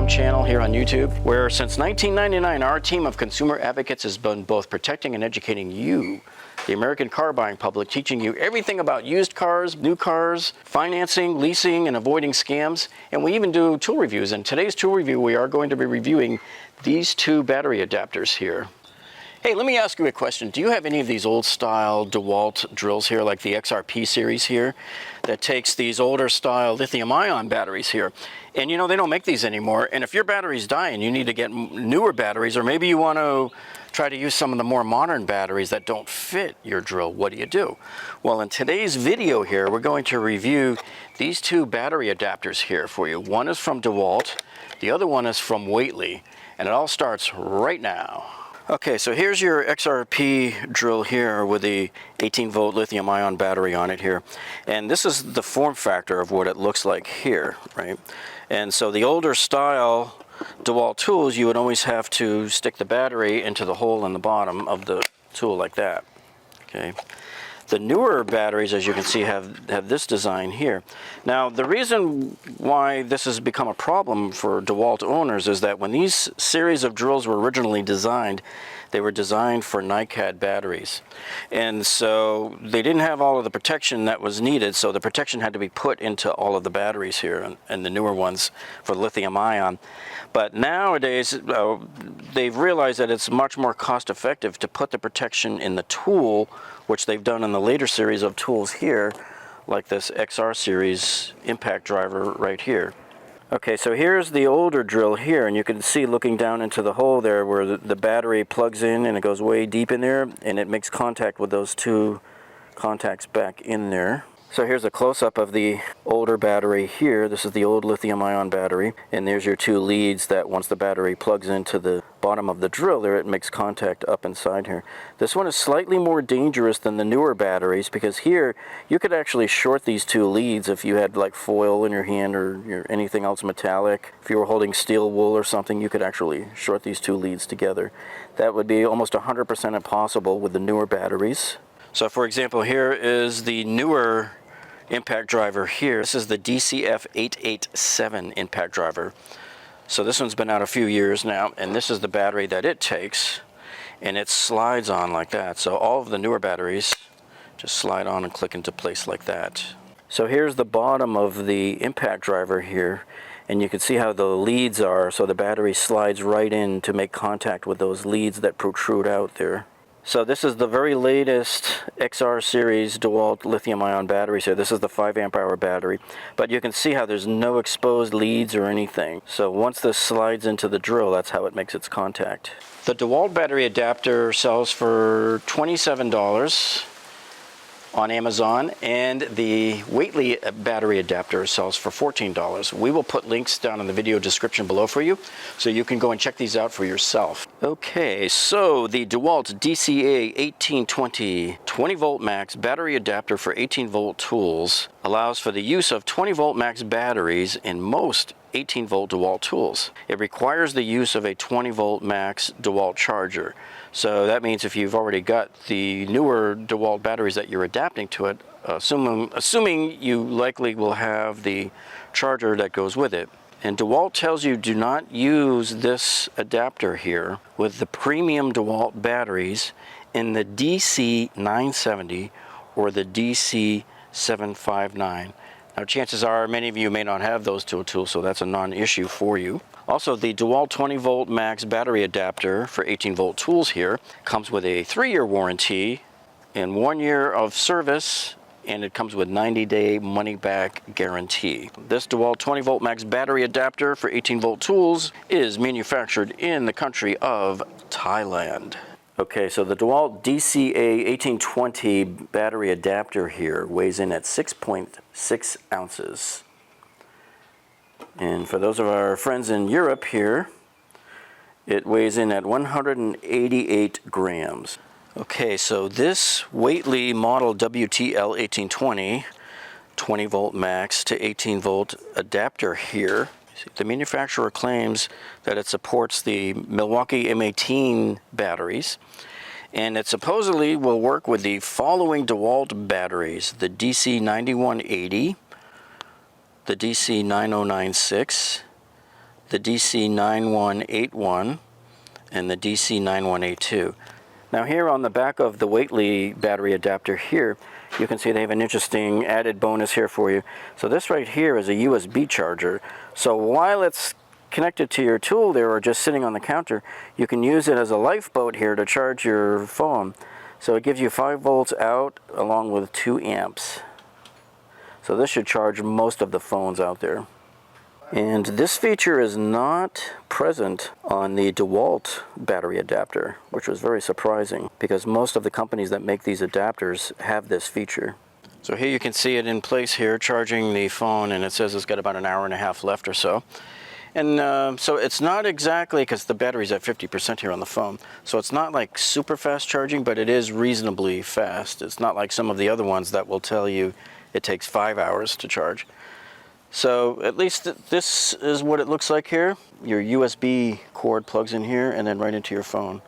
compatibility.com channel here on YouTube, where since 1999 our team of consumer advocates has been both protecting and educating you, the American car buying public, teaching you everything about used cars, new cars, financing, leasing, and avoiding scams. And we even do tool reviews. In today's tool review, we are going to be reviewing these two battery adapters here. Hey, let me ask you a question. Do you have any of these old style DeWalt drills here, like the XRP series here, that takes these older style lithium-ion batteries here? And you know, they don't make these anymore. And if your battery's dying, you need to get newer batteries, or maybe you want to try to use some of the more modern batteries that don't fit your drill. What do you do? Well, in today's video here, we're going to review these two battery adapters here for you. One is from DeWalt, the other one is from Waitley, and it all starts right now. Okay, so here's your XRP drill here with the 18-volt lithium-ion battery on it here. And this is the form factor of what it looks like here, right? And so the older style DeWalt tools, you would always have to stick the battery into the hole in the bottom of the tool like that, okay? The newer batteries, as you can see, have this design here. Now, the reason why this has become a problem for DeWalt owners is that when these series of drills were originally designed, they were designed for NiCad batteries. And so they didn't have all of the protection that was needed, so the protection had to be put into all of the batteries here and the newer ones for lithium-ion. But nowadays, they've realized that it's much more cost-effective to put the protection in the tool, which they've done in the later series of tools here, like this XR series impact driver right here. Okay, so here's the older drill here, and you can see looking down into the hole there where the battery plugs in and it goes way deep in there, and it makes contact with those two contacts back in there. So here's a close-up of the older battery here. This is the old lithium-ion battery, and there's your two leads that once the battery plugs into the bottom of the drill there, it makes contact up inside here. This one is slightly more dangerous than the newer batteries because here you could actually short these two leads if you had like foil in your hand or anything else metallic. If you were holding steel wool or something, you could actually short these two leads together. That would be almost 100% impossible with the newer batteries. So for example, here is the newer impact driver here. This is the DCA1820 impact driver. So this one's been out a few years now, and this is the battery that it takes, and it slides on like that. So all of the newer batteries just slide on and click into place like that. So here's the bottom of the impact driver here, and you can see how the leads are. So the battery slides right in to make contact with those leads that protrude out there. So this is the very latest XR series DeWalt lithium-ion batteries here. This is the 5 amp hour battery, but you can see how there's no exposed leads or anything. So once this slides into the drill, that's how it makes its contact. The DeWalt battery adapter sells for $27 on Amazon, and the Waitley battery adapter sells for $14. We will put links down in the video description below for you, so you can go and check these out for yourself. Okay, so the DeWalt DCA1820 20-volt max battery adapter for 18-volt tools allows for the use of 20-volt max batteries in most 18-volt DeWalt tools. It requires the use of a 20-volt max DeWalt charger. So that means if you've already got the newer DeWalt batteries that you're adapting to it, assuming you likely will have the charger that goes with it. And DeWalt tells you do not use this adapter here with the premium DeWalt batteries in the DC970 or the DC759. Now chances are many of you may not have those two tools, so that's a non-issue for you. Also, the DeWalt 20-volt max battery adapter for 18-volt tools here comes with a 3-year warranty and 1 year of service, and it comes with 90-day money-back guarantee. This DeWalt 20-volt max battery adapter for 18-volt tools is manufactured in the country of Thailand. Okay, so the DeWalt DCA1820 battery adapter here weighs in at 6.6 ounces. And for those of our friends in Europe here, it weighs in at 188 grams. Okay, so this Waitley model WTL1820 20-volt max to 18-volt adapter here, the manufacturer claims that it supports the Milwaukee M18 batteries, and it supposedly will work with the following DeWalt batteries: the DC9180, the DC9096, the DC9181 and the DC9182. Now here on the back of the Waitley battery adapter here, you can see they have an interesting added bonus here for you. So this right here is a USB charger. So while it's connected to your tool there or just sitting on the counter, you can use it as a lifeboat here to charge your phone. So it gives you 5 volts out along with 2 amps. So this should charge most of the phones out there. And this feature is not present on the DeWalt battery adapter, which was very surprising because most of the companies that make these adapters have this feature. So here you can see it in place here, charging the phone, and it says it's got about an hour and a half left or so. And so it's not exactly, because the battery's at 50% here on the phone, so it's not like super fast charging, but it is reasonably fast. It's not like some of the other ones that will tell you it takes 5 hours to charge. So at least this is what it looks like here. Your USB cord plugs in here and then right into your phone.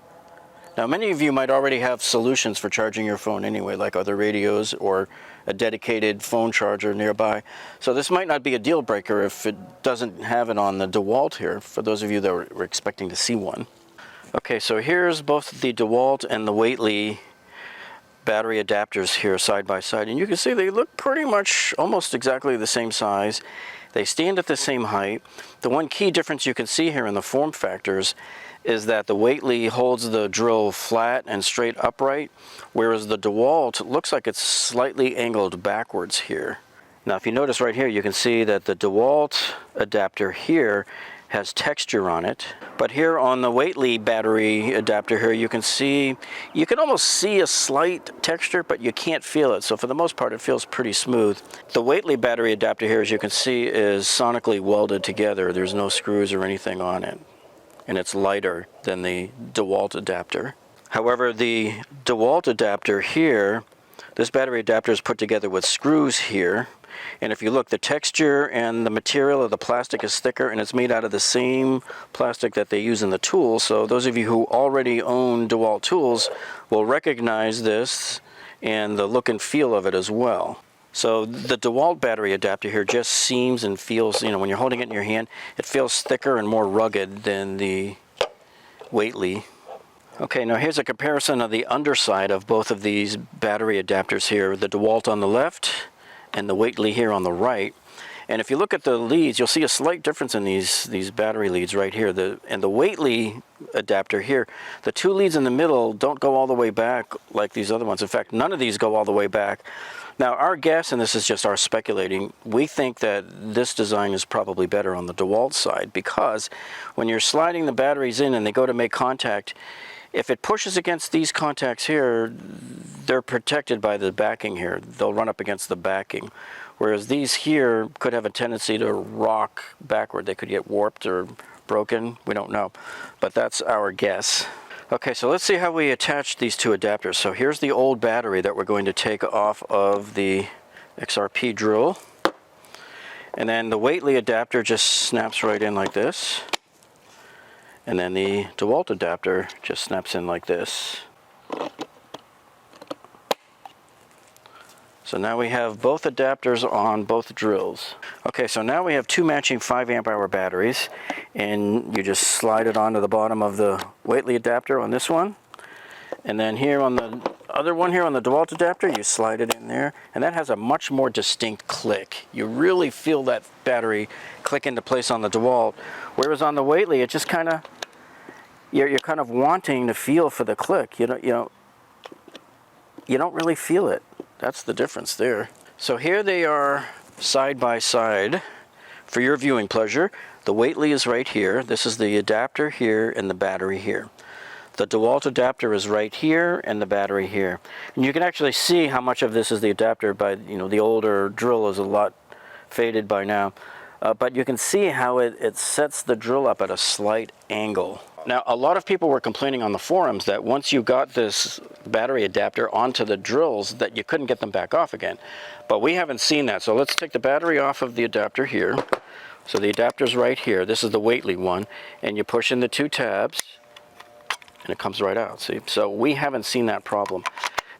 Now many of you might already have solutions for charging your phone anyway, like other radios or a dedicated phone charger nearby. So this might not be a deal breaker if it doesn't have it on the DeWalt here, for those of you that were expecting to see one. Okay, so here's both the DeWalt and the Waitley battery adapters here side by side, and you can see they look pretty much almost exactly the same size. They stand at the same height. The one key difference you can see here in the form factors is that the Waitley holds the drill flat and straight upright, whereas the DeWalt looks like it's slightly angled backwards here. Now if you notice right here, you can see that the DeWalt adapter here has texture on it, but here on the Waitley battery adapter here, you can almost see a slight texture, but you can't feel it. So for the most part, it feels pretty smooth. The Waitley battery adapter here, as you can see, is sonically welded together. There's no screws or anything on it, and it's lighter than the DeWalt adapter. However, the DeWalt adapter here, this battery adapter is put together with screws here. And if you look, the texture and the material of the plastic is thicker, and it's made out of the same plastic that they use in the tools. So those of you who already own DeWalt tools will recognize this and the look and feel of it as well. So the DeWalt battery adapter here just seems and feels, when you're holding it in your hand, it feels thicker and more rugged than the Waitley. Okay, now here's a comparison of the underside of both of these battery adapters here, the DeWalt on the left and the Waitley here on the right. And if you look at the leads, you'll see a slight difference in these battery leads right here. And the Waitley adapter here, the 2 leads in the middle don't go all the way back like these other ones. In fact, none of these go all the way back. Now our guess, and this is just our speculating, we think that this design is probably better on the DeWalt side, because when you're sliding the batteries in and they go to make contact, if it pushes against these contacts here, they're protected by the backing here. They'll run up against the backing. Whereas these here could have a tendency to rock backward. They could get warped or broken. We don't know. But that's our guess. Okay, so let's see how we attach these 2 adapters. So here's the old battery that we're going to take off of the XRP drill. And then the Waitley adapter just snaps right in like this. And then the DeWalt adapter just snaps in like this. So now we have both adapters on both drills. Okay, so now we have 2 matching 5 amp hour batteries, and you just slide it onto the bottom of the Waitley adapter on this one. And then here on the other one here on the DeWalt adapter, you slide it in there, and that has a much more distinct click. You really feel that battery click into place on the DeWalt, whereas on the Waitley, it just kind of, you're kind of wanting to feel for the click. You don't really feel it. That's the difference there. So here they are side by side for your viewing pleasure. The Waitley is right here. This is the adapter here and the battery here. The DeWalt adapter is right here and the battery here. And you can actually see how much of this is the adapter by, the older drill is a lot faded by now. But you can see how it sets the drill up at a slight angle. Now, a lot of people were complaining on the forums that once you got this battery adapter onto the drills that you couldn't get them back off again. But we haven't seen that. So let's take the battery off of the adapter here. So the adapter's right here. This is the Waitley one. And you push in the 2 tabs and it comes right out. See? So we haven't seen that problem.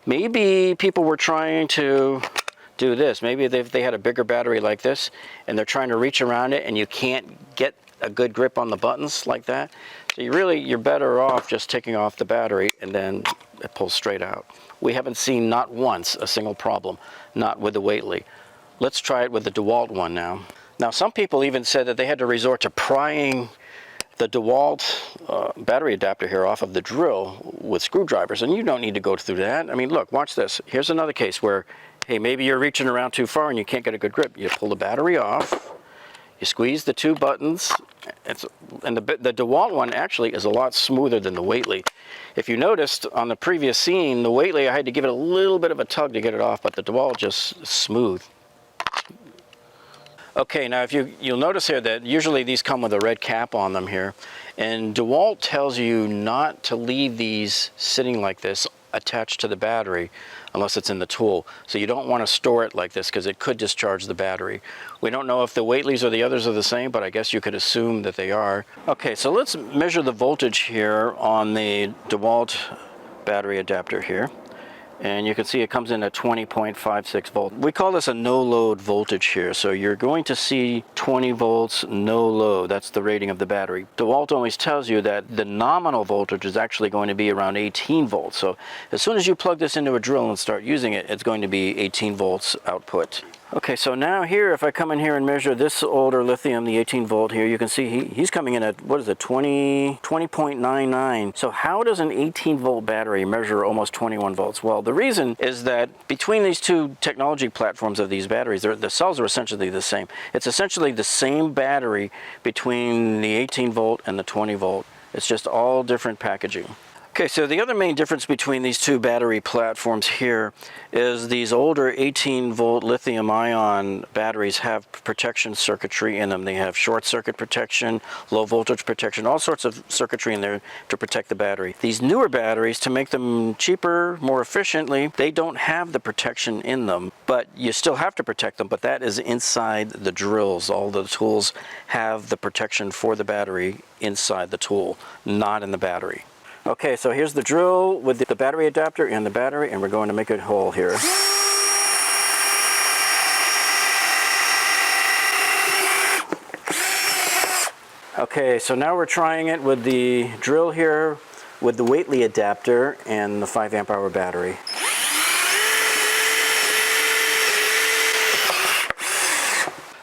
Maybe people were trying to do this. Maybe they had a bigger battery like this and they're trying to reach around it and you can't get a good grip on the buttons like that. So you're better off just taking off the battery and then it pulls straight out. We haven't seen not once a single problem, not with the Waitley. Let's try it with the DeWalt one now. Now some people even said that they had to resort to prying the DeWalt battery adapter here off of the drill with screwdrivers, and you don't need to go through that. I mean, look, watch this. Here's another case where, hey, maybe you're reaching around too far and you can't get a good grip. You pull the battery off, you squeeze the two buttons, and the DeWalt one actually is a lot smoother than the Waitley. If you noticed on the previous scene, the Waitley, I had to give it a little bit of a tug to get it off, but the DeWalt just smooth. Okay, now if you'll notice here that usually these come with a red cap on them here, and DeWalt tells you not to leave these sitting like this attached to the battery unless it's in the tool. So you don't want to store it like this because it could discharge the battery. We don't know if the Waitleys or the others are the same, but I guess you could assume that they are. Okay, so let's measure the voltage here on the DeWalt battery adapter here. And you can see it comes in at 20.56 volts. We call this a no-load voltage here. So you're going to see 20 volts, no load. That's the rating of the battery. DeWalt always tells you that the nominal voltage is actually going to be around 18 volts. So as soon as you plug this into a drill and start using it, it's going to be 18 volts output. Okay, so now here, if I come in here and measure this older lithium, the 18 volt here, you can see he's coming in at, what is it, 20.99. So how does an 18 volt battery measure almost 21 volts? Well, the reason is that between these two technology platforms of these batteries, the cells are essentially the same. It's essentially the same battery between the 18 volt and the 20 volt. It's just all different packaging. Okay, so the other main difference between these two battery platforms here is these older 18 volt lithium-ion batteries have protection circuitry in them. They have short circuit protection, low voltage protection, all sorts of circuitry in there to protect the battery. These newer batteries, to make them cheaper, more efficiently, they don't have the protection in them, but you still have to protect them, but that is inside the drills. All the tools have the protection for the battery inside the tool, not in the battery. Okay, so here's the drill with the battery adapter and the battery, and we're going to make a hole here. Okay, so now we're trying it with the drill here with the Waitley adapter and the 5 amp hour battery.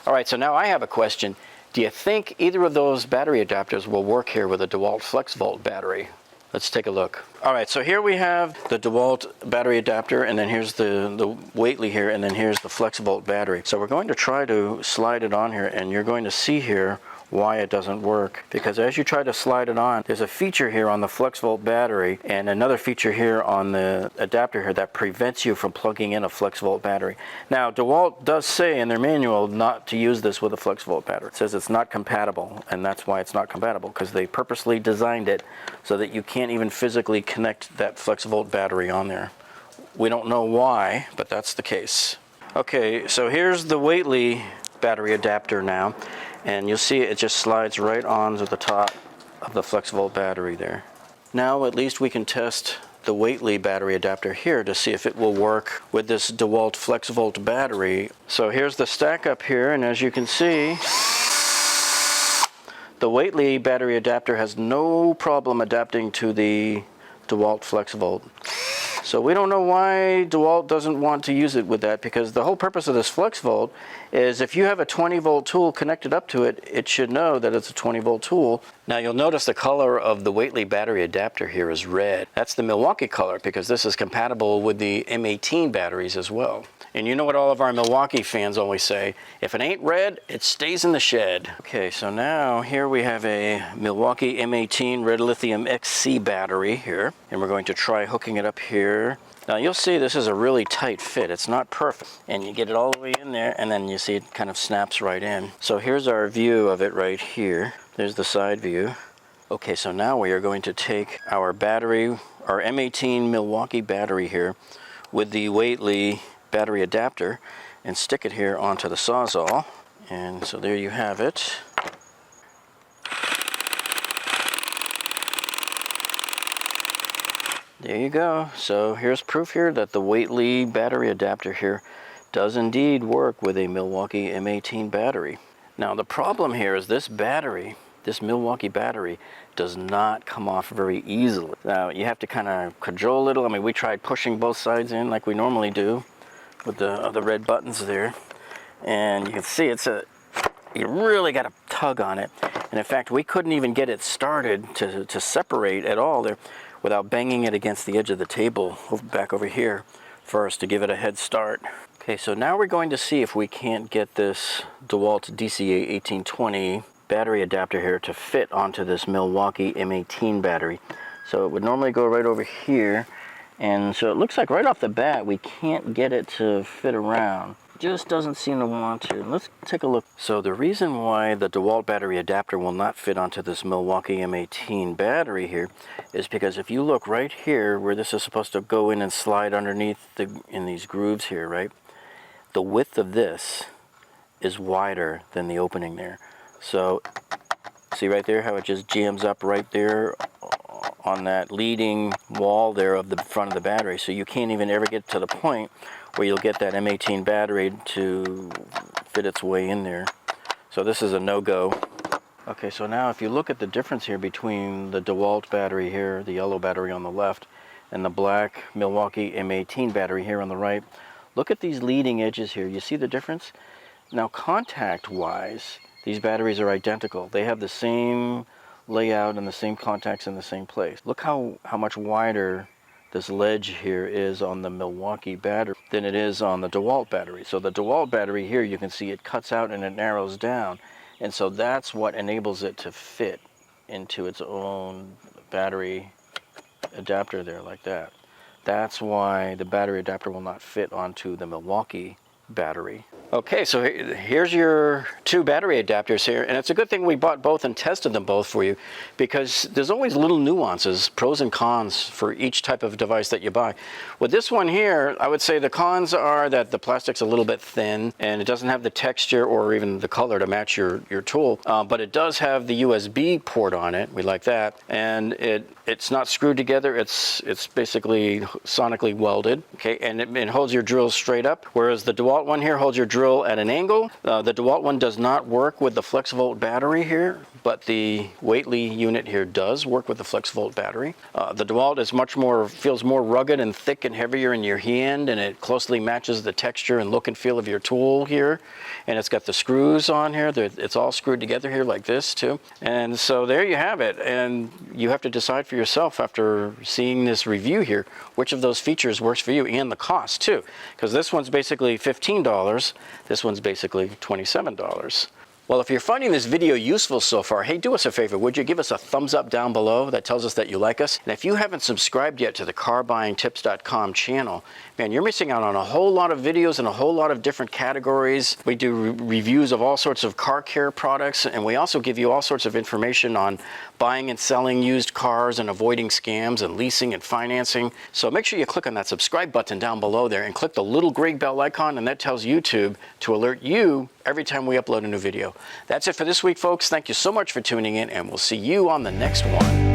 All right, so now I have a question. Do you think either of those battery adapters will work here with a DeWalt Flexvolt battery? Let's take a look. All right, so here we have the DeWalt battery adapter, and then here's the Waitley here, and then here's the Flexvolt battery. So we're going to try to slide it on here, and you're going to see here why it doesn't work. Because as you try to slide it on, there's a feature here on the Flexvolt battery and another feature here on the adapter here that prevents you from plugging in a Flexvolt battery. Now, DeWalt does say in their manual not to use this with a Flexvolt battery. It says it's not compatible, and that's why it's not compatible, because they purposely designed it so that you can't even physically connect that Flexvolt battery on there. We don't know why, but that's the case. Okay, so here's the Waitley battery adapter now. And you'll see it just slides right onto the top of the Flexvolt battery there. Now at least we can test the Waitley battery adapter here to see if it will work with this DeWalt Flexvolt battery. So here's the stack up here, and as you can see, the Waitley battery adapter has no problem adapting to the DeWalt Flexvolt. So we don't know why DeWalt doesn't want to use it with that, because the whole purpose of this Flexvolt is if you have a 20 volt tool connected up to it, it should know that it's a 20 volt tool. Now you'll notice the color of the Waitley battery adapter here is red. That's the Milwaukee color, because this is compatible with the M18 batteries as well. And you know what all of our Milwaukee fans always say, if it ain't red, it stays in the shed. Okay, so now here we have a Milwaukee M18 red lithium XC battery here, and we're going to try hooking it up here. Now you'll see this is a really tight fit. It's not perfect, and you get it all the way in there, and then you see it kind of snaps right in. So here's our view of it right here. There's the side view. Okay, so now we are going to take our battery, our M18 Milwaukee battery here, with the Waitley battery adapter, and stick it here onto the Sawzall. And so there you have it. There you go. So here's proof here that the Waitley battery adapter here does indeed work with a Milwaukee M18 battery. Now the problem here is this battery this Milwaukee battery does not come off very easily. Now you have to kind of cajole a little. I mean, we tried pushing both sides in like we normally do with the red buttons there, and you can see you really got to tug on it. And in fact, we couldn't even get it started to separate at all there without banging it against the edge of the table back over here first to give it a head start. Okay, so now we're going to see if we can't get this DeWalt DCA1820 battery adapter here to fit onto this Milwaukee M18 battery. So it would normally go right over here, and so it looks like right off the bat we can't get it to fit around. Just doesn't seem to want to. Let's take a look. So the reason why the DeWalt battery adapter will not fit onto this Milwaukee M18 battery here is because if you look right here where this is supposed to go in and slide underneath in these grooves here, right? The width of this is wider than the opening there. So see right there how it just jams up right there on that leading wall there of the front of the battery. So you can't even ever get to the point where you'll get that M18 battery to fit its way in there. So this is a no-go. Okay, so now if you look at the difference here between the DeWalt battery here, the yellow battery on the left, and the black Milwaukee M18 battery here on the right, look at these leading edges here. You see the difference? Now contact-wise, these batteries are identical. They have the same layout and the same contacts in the same place. Look how much wider this ledge here is on the Milwaukee battery than it is on the DeWalt battery. So the DeWalt battery here, you can see it cuts out and it narrows down. And so that's what enables it to fit into its own battery adapter there like that. That's why the battery adapter will not fit onto the Milwaukee battery. Okay, so here's your two battery adapters here, and it's a good thing we bought both and tested them both for you, because there's always little nuances, pros and cons for each type of device that you buy. With this one here, I would say the cons are that the plastic's a little bit thin and it doesn't have the texture or even the color to match your tool, but it does have the USB port on it. We like that, and it's not screwed together. It's basically sonically welded, okay, and it holds your drill straight up, whereas the DeWalt one here holds your drill at an angle. The DeWalt one does not work with the Flexvolt battery here, but the Waitley unit here does work with the Flexvolt battery. The DeWalt is feels more rugged and thick and heavier in your hand, and it closely matches the texture and look and feel of your tool here. And it's got the screws on here. It's all screwed together here like this too. And so there you have it. And you have to decide for yourself after seeing this review here, which of those features works for you, and the cost too. Because this one's basically $15. This one's basically $27. Well, if you're finding this video useful so far, hey, do us a favor. Would you give us a thumbs up down below? That tells us that you like us. And if you haven't subscribed yet to the carbuyingtipscom channel, man, you're missing out on a whole lot of videos in a whole lot of different categories. We do reviews of all sorts of car care products, and we also give you all sorts of information on buying and selling used cars and avoiding scams and leasing and financing. So make sure you click on that subscribe button down below there and click the little gray bell icon, and that tells YouTube to alert you every time we upload a new video. That's it for this week, folks. Thank you so much for tuning in, and we'll see you on the next one.